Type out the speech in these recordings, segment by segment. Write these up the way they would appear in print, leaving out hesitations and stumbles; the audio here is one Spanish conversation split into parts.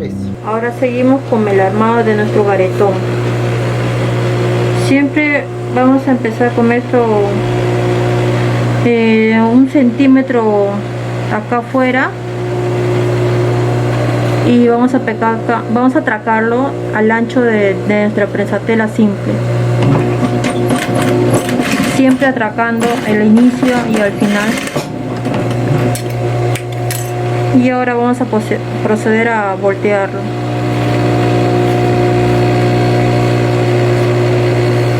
3. Ahora seguimos con el armado de nuestro garetón. Siempre vamos a empezar con esto 1 centímetro acá afuera, y vamos a pegar acá, vamos a atracarlo al ancho de nuestra prensatela simple, siempre atracando el inicio y al final. Y ahora vamos a proceder a voltearlo.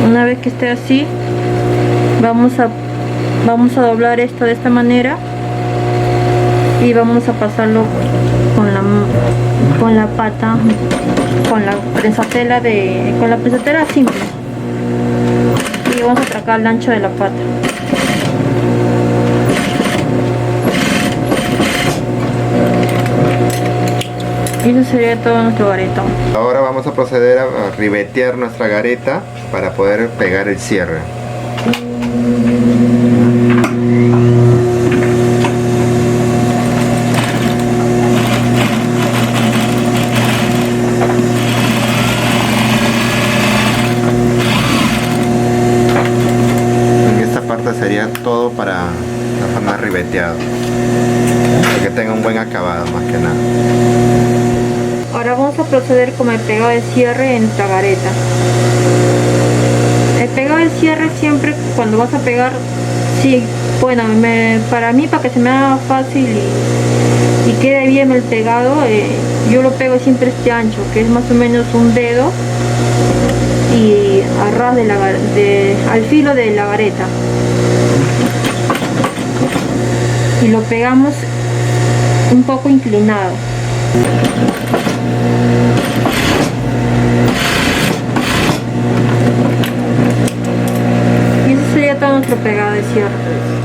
Una vez que esté así, vamos a doblar esto de esta manera y vamos a pasarlo con la pata, con la prensatela simple, y vamos a atracar el ancho de la pata. Y eso sería todo nuestro garetón. Ahora vamos a proceder a ribetear nuestra gareta para poder pegar el cierre. En esta parte sería todo para formar ribeteado, para que tenga un buen acabado más que nada. Ahora vamos a proceder con el pegado de cierre en nuestra gareta. El pegado de cierre siempre cuando vas a pegar, sí, bueno, para mí, para que se me haga fácil y quede bien el pegado, yo lo pego siempre este ancho, que es más o menos un dedo, y a ras al filo de la gareta, y lo pegamos un poco inclinado. Y eso sería todo nuestro pegado de cierre.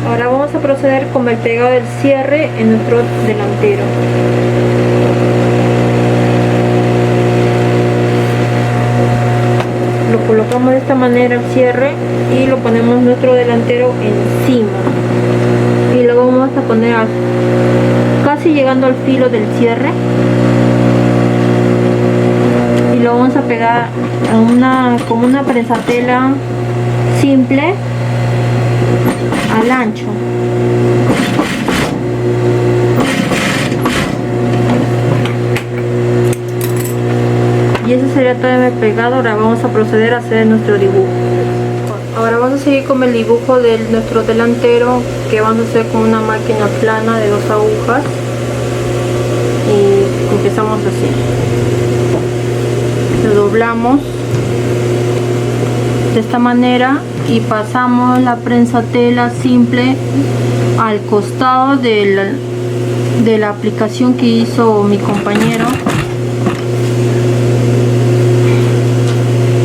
Ahora vamos a proceder con el pegado del cierre en nuestro delantero. Lo colocamos de esta manera el cierre y lo ponemos nuestro delantero encima, y lo vamos a poner casi llegando al filo del cierre, y lo vamos a pegar con una prensatela simple al ancho. Y eso sería todo el pegado. Ahora vamos a proceder a hacer nuestro dibujo. Ahora vamos a seguir con el dibujo de nuestro delantero, que vamos a hacer con una máquina plana de 2 agujas, y empezamos así. Lo doblamos de esta manera y pasamos la prensatela simple al costado de la aplicación que hizo mi compañero,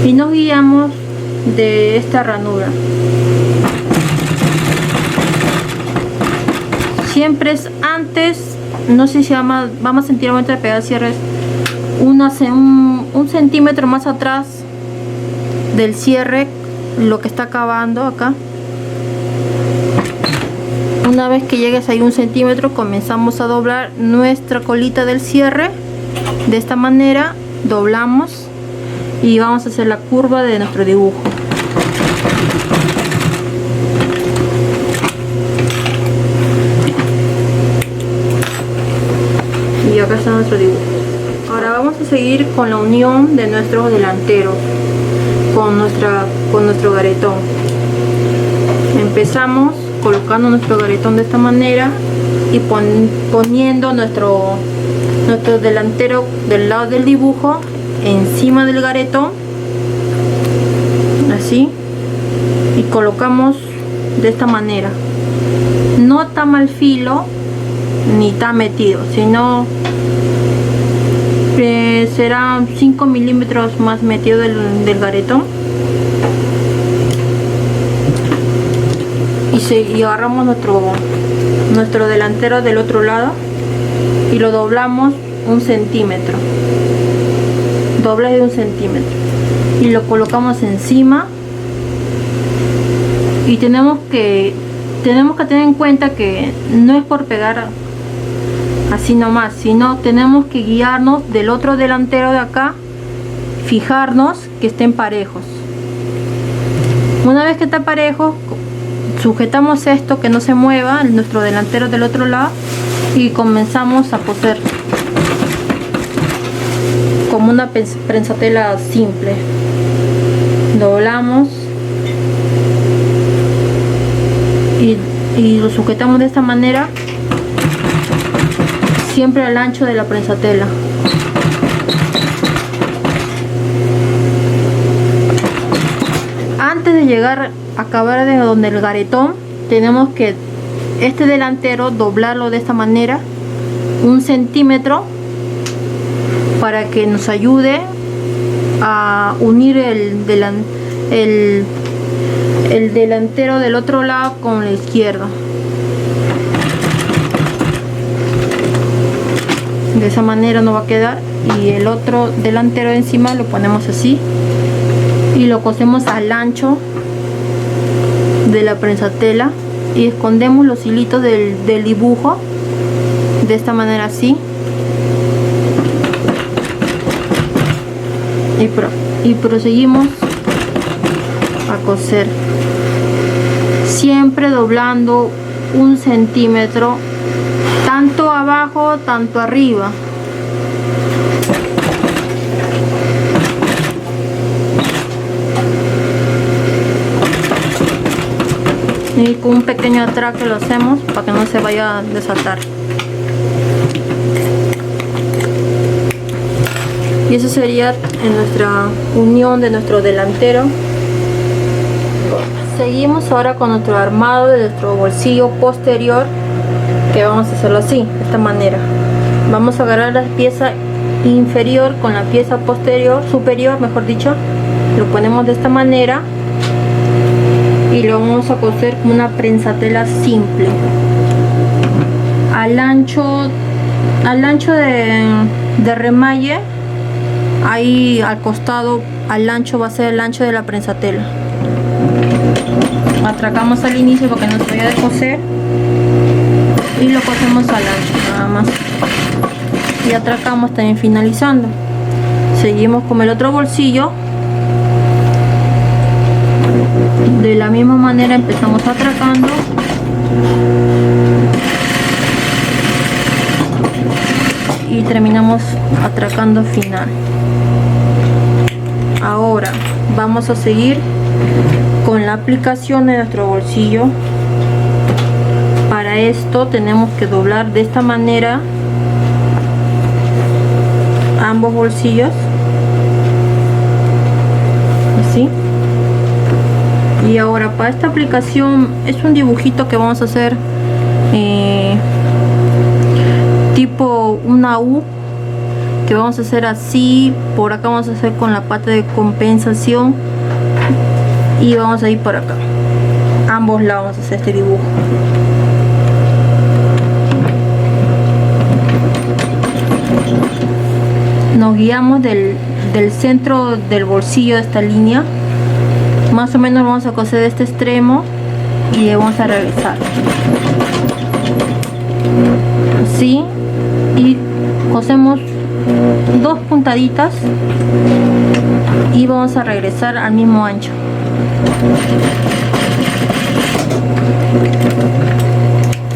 y nos guiamos de esta ranura. Siempre es antes, no sé si vamos a sentir el momento de pegar cierres, un centímetro más atrás del cierre, lo que está acabando acá. Una vez que llegues ahí 1 centímetro, comenzamos a doblar nuestra colita del cierre de esta manera, doblamos y vamos a hacer la curva de nuestro dibujo. Y acá está nuestro dibujo. Ahora vamos a seguir con la unión de nuestros delanteros con nuestro garetón. Empezamos colocando nuestro garetón de esta manera y poniendo nuestro delantero del lado del dibujo encima del garetón, así, y colocamos de esta manera, no tan mal filo ni tan metido, sino será 5 milímetros más metido del garetón, y agarramos nuestro delantero del otro lado y lo doblamos 1 centímetro, doble de 1 centímetro, y lo colocamos encima. Y tenemos que tener en cuenta que no es por pegar así nomás, sino tenemos que guiarnos del otro delantero de acá, fijarnos que estén parejos. Una vez que está parejo, sujetamos esto que no se mueva, nuestro delantero del otro lado, y comenzamos a coser como una prensatela simple. Doblamos y lo sujetamos de esta manera, siempre al ancho de la prensatela. Antes de llegar a acabar de donde el garetón, tenemos que este delantero doblarlo de esta manera 1 centímetro para que nos ayude a unir el delantero del otro lado con el izquierdo. De esa manera no va a quedar, y el otro delantero encima lo ponemos así y lo cosemos al ancho de la prensatela y escondemos los hilitos del dibujo de esta manera, así, y proseguimos a coser, siempre doblando 1 centímetro, tanto abajo tanto arriba. Y con un pequeño atraque lo hacemos para que no se vaya a desatar. Y eso sería en nuestra unión de nuestro delantero. Seguimos ahora con nuestro armado de nuestro bolsillo posterior, que vamos a hacerlo así, de esta manera. Vamos a agarrar la pieza inferior con la pieza posterior, superior mejor dicho, lo ponemos de esta manera y lo vamos a coser con una prensatela simple al ancho de remalle. Ahí al costado, al ancho, va a ser el ancho de la prensatela. Atracamos al inicio porque no se vaya a coser y lo cosemos al ancho nada más, y atracamos también finalizando. Seguimos con el otro bolsillo. De la misma manera empezamos atracando y terminamos atracando final. Ahora vamos a seguir con la aplicación de nuestro bolsillo. Para esto tenemos que doblar de esta manera ambos bolsillos, así. Y ahora para esta aplicación es un dibujito que vamos a hacer tipo una U, que vamos a hacer así. Por acá vamos a hacer con la pata de compensación y vamos a ir por acá, ambos lados vamos a hacer este dibujo. Nos guiamos del centro del bolsillo de esta línea, más o menos vamos a coser de este extremo y vamos a regresar así, y cosemos 2 puntaditas y vamos a regresar al mismo ancho.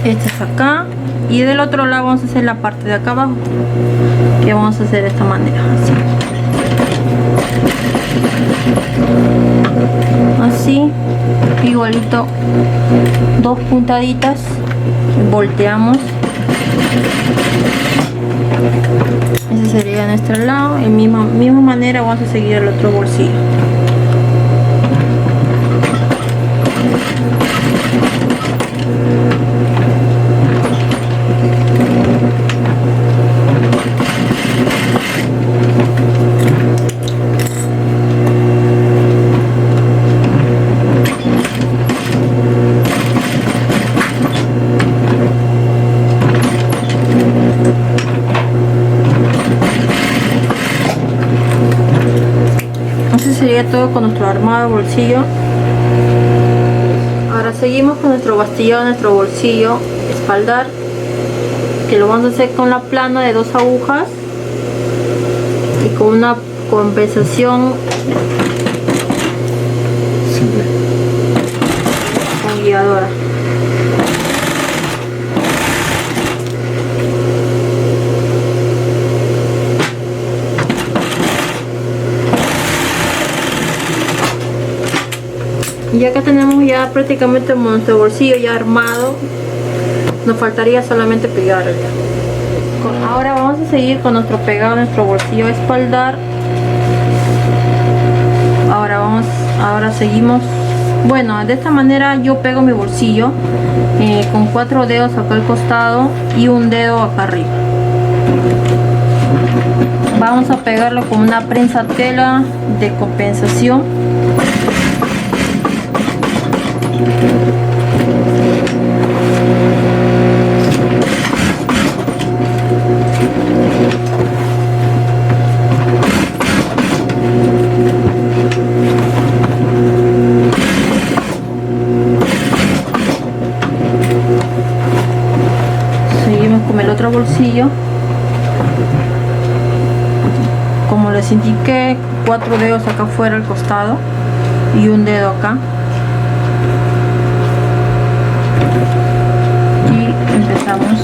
Este es acá y del otro lado vamos a hacer la parte de acá abajo, que vamos a hacer de esta manera, así, igualito, 2 puntaditas, volteamos. Ese sería nuestro lado. En misma manera vamos a seguir el otro bolsillo. Sería todo con nuestro armado de bolsillo. Ahora seguimos con nuestro bastillado, nuestro bolsillo espaldar. que lo vamos a hacer con la plana de 2 agujas y con una compensación con guiadora. Y acá tenemos ya prácticamente nuestro bolsillo ya armado, nos faltaría solamente pegarlo. Ahora vamos a seguir con nuestro pegado, nuestro bolsillo espaldar. Ahora seguimos. Bueno, de esta manera yo pego mi bolsillo con 4 dedos acá al costado y un dedo acá arriba. Vamos a pegarlo con una prensa tela de compensación. Seguimos con el otro bolsillo. Como les indiqué, 4 dedos acá afuera al costado y un dedo acá. Y empezamos.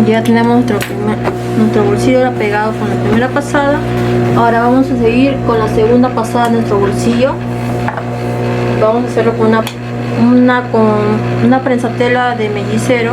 Ya tenemos nuestro bolsillo era pegado con la primera pasada. Ahora vamos a seguir con la segunda pasada de nuestro bolsillo. Vamos a hacerlo con una prensa tela de mellicero.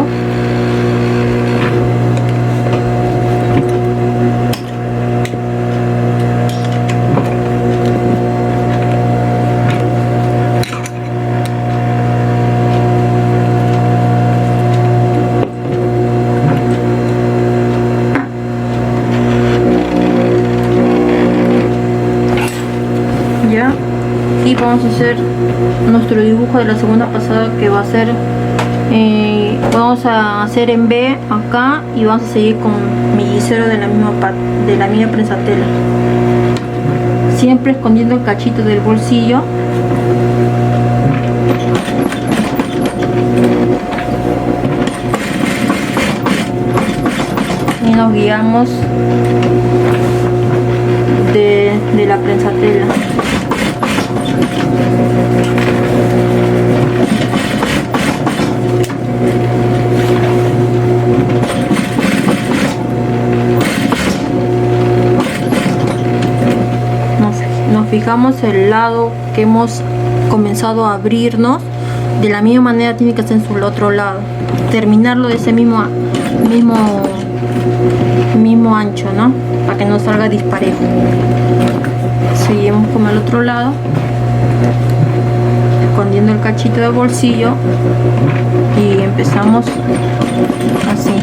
Y vamos a hacer nuestro dibujo de la segunda pasada, que va a ser vamos a hacer en B acá y vamos a seguir con mellicero de la misma prensa tela, siempre escondiendo el cachito del bolsillo. Y nos guiamos de la prensa tela. Nos fijamos el lado que hemos comenzado a abrirnos, de la misma manera tiene que ser en su otro lado, terminarlo de ese mismo ancho, ¿no? Para que no salga disparejo. Seguimos con el otro lado, escondiendo el cachito del bolsillo, y empezamos así.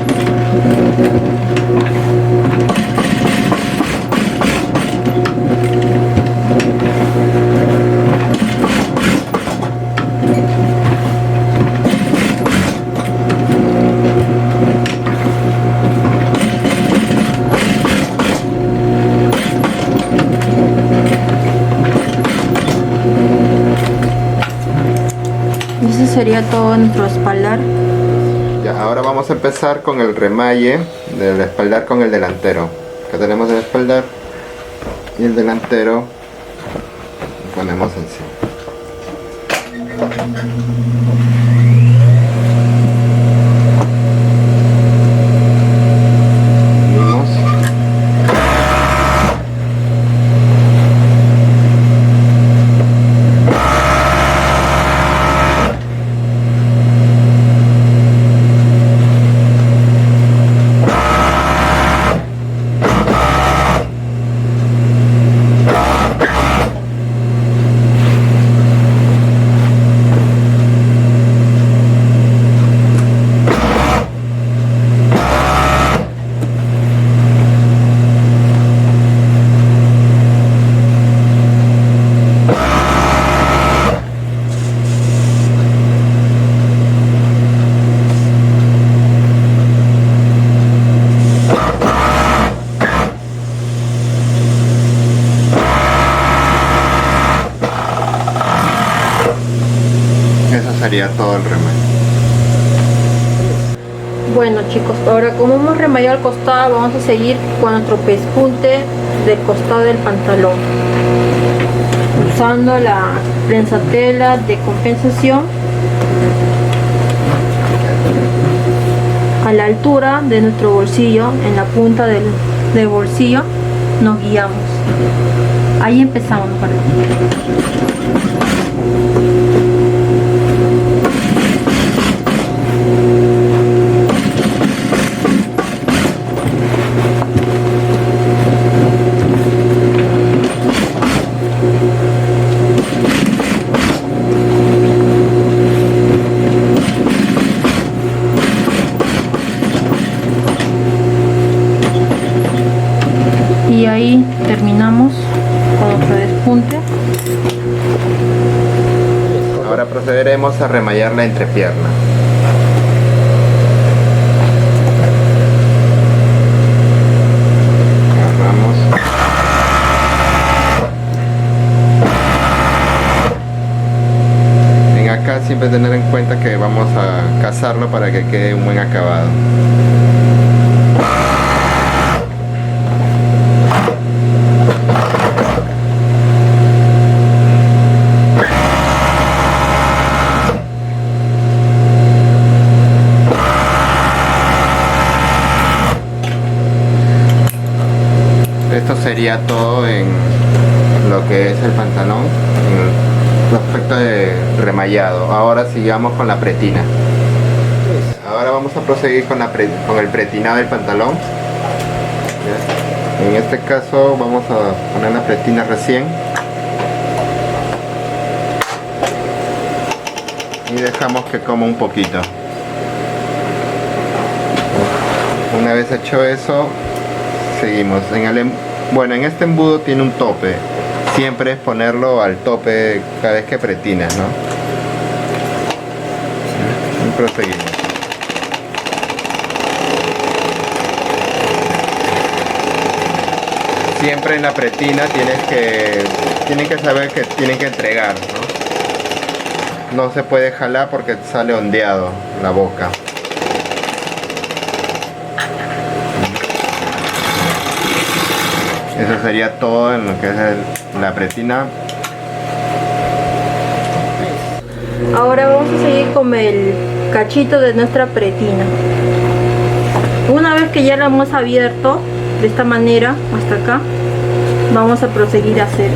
Ese sería todo nuestro espaldar. Ya, ahora vamos a empezar con el remalle del espaldar con el delantero. Acá tenemos el espaldar y el delantero lo ponemos encima. sería todo el remalle. Bueno chicos, ahora como hemos remallado el costado, vamos a seguir con nuestro pespunte del costado del pantalón, usando la prensatela de compensación a la altura de nuestro bolsillo. En la punta del bolsillo nos guiamos. Ahí empezamos, perdón. Y ahí terminamos con nuestro despunte. Ahora procederemos a remallar la entrepierna. Agarramos. En acá siempre tener en cuenta que vamos a cazarlo para que quede un buen acabado. Esto sería todo en lo que es el pantalón, en el aspecto de remallado. Ahora sigamos con la pretina. Ahora vamos a proseguir con el pretinado del pantalón. ¿Ya? En este caso vamos a poner la pretina recién y dejamos que coma un poquito. Una vez hecho eso, seguimos. Bueno, en este embudo tiene un tope. Siempre es ponerlo al tope cada vez que pretinas, ¿no? Y proseguimos. Siempre en la pretina tienen que saber que tienen que entregar, ¿no? No se puede jalar porque sale ondeado la boca. Eso sería todo en lo que es la pretina. Ahora vamos a seguir con el cachito de nuestra pretina. Una vez que ya lo hemos abierto de esta manera hasta acá, vamos a proseguir a hacer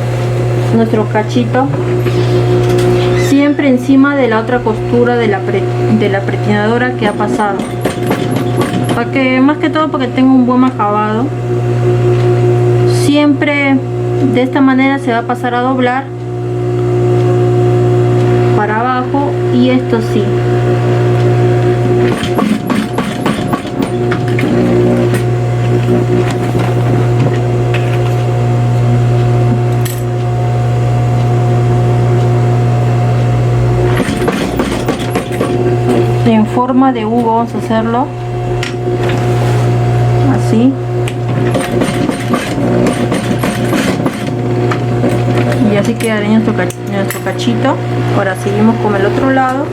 nuestro cachito siempre encima de la otra costura de la pretinadora que ha pasado, para que, más que todo, porque tenga un buen acabado. Siempre de esta manera se va a pasar a doblar para abajo, y esto sí. En forma de U vamos a hacerlo así. Y así quedaría nuestro cachito. Ahora seguimos con el otro lado,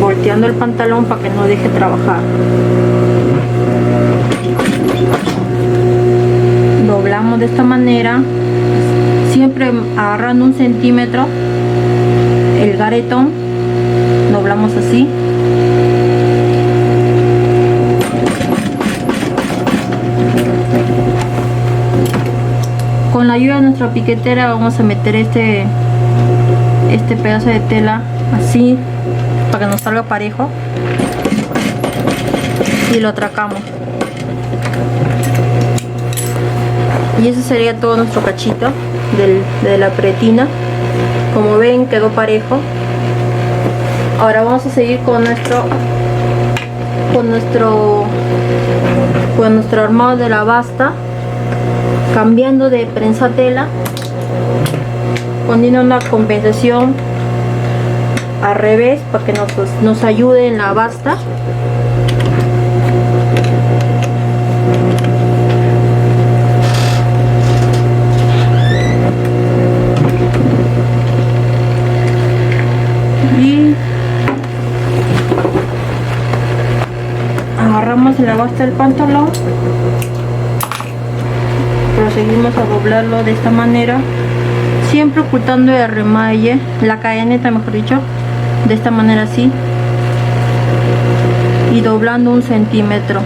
volteando el pantalón para que no deje trabajar. Doblamos de esta manera, siempre agarrando 1 centímetro el garetón. Doblamos así. Con la ayuda de nuestra piquetera vamos a meter este pedazo de tela así para que nos salga parejo y lo atracamos. Y ese sería todo nuestro cachito de la pretina. Como ven, quedó parejo. Ahora vamos a seguir con nuestro armado de la basta, cambiando de prensatela, poniendo una compensación al revés para que nos ayude en la basta. Y ponemos en la base del pantalón, proseguimos a doblarlo de esta manera, siempre ocultando el remalle, la cadeneta mejor dicho, de esta manera así, y doblando 1 centímetro.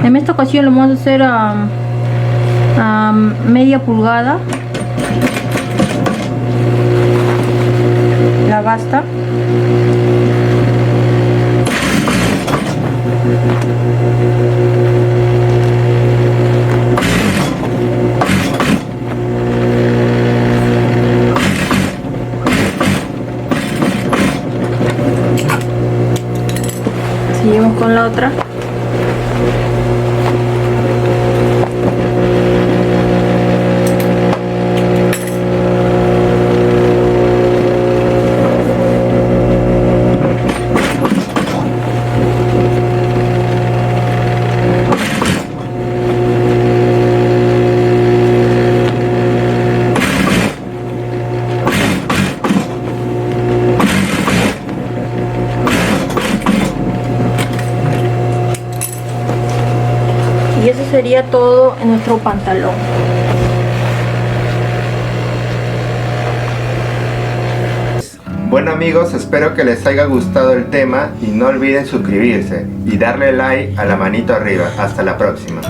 En esta ocasión lo vamos a hacer a media pulgada la basta. Seguimos con la otra. Y eso sería todo en nuestro pantalón. Bueno amigos, espero que les haya gustado el tema y no olviden suscribirse y darle like a la manito arriba. Hasta la próxima.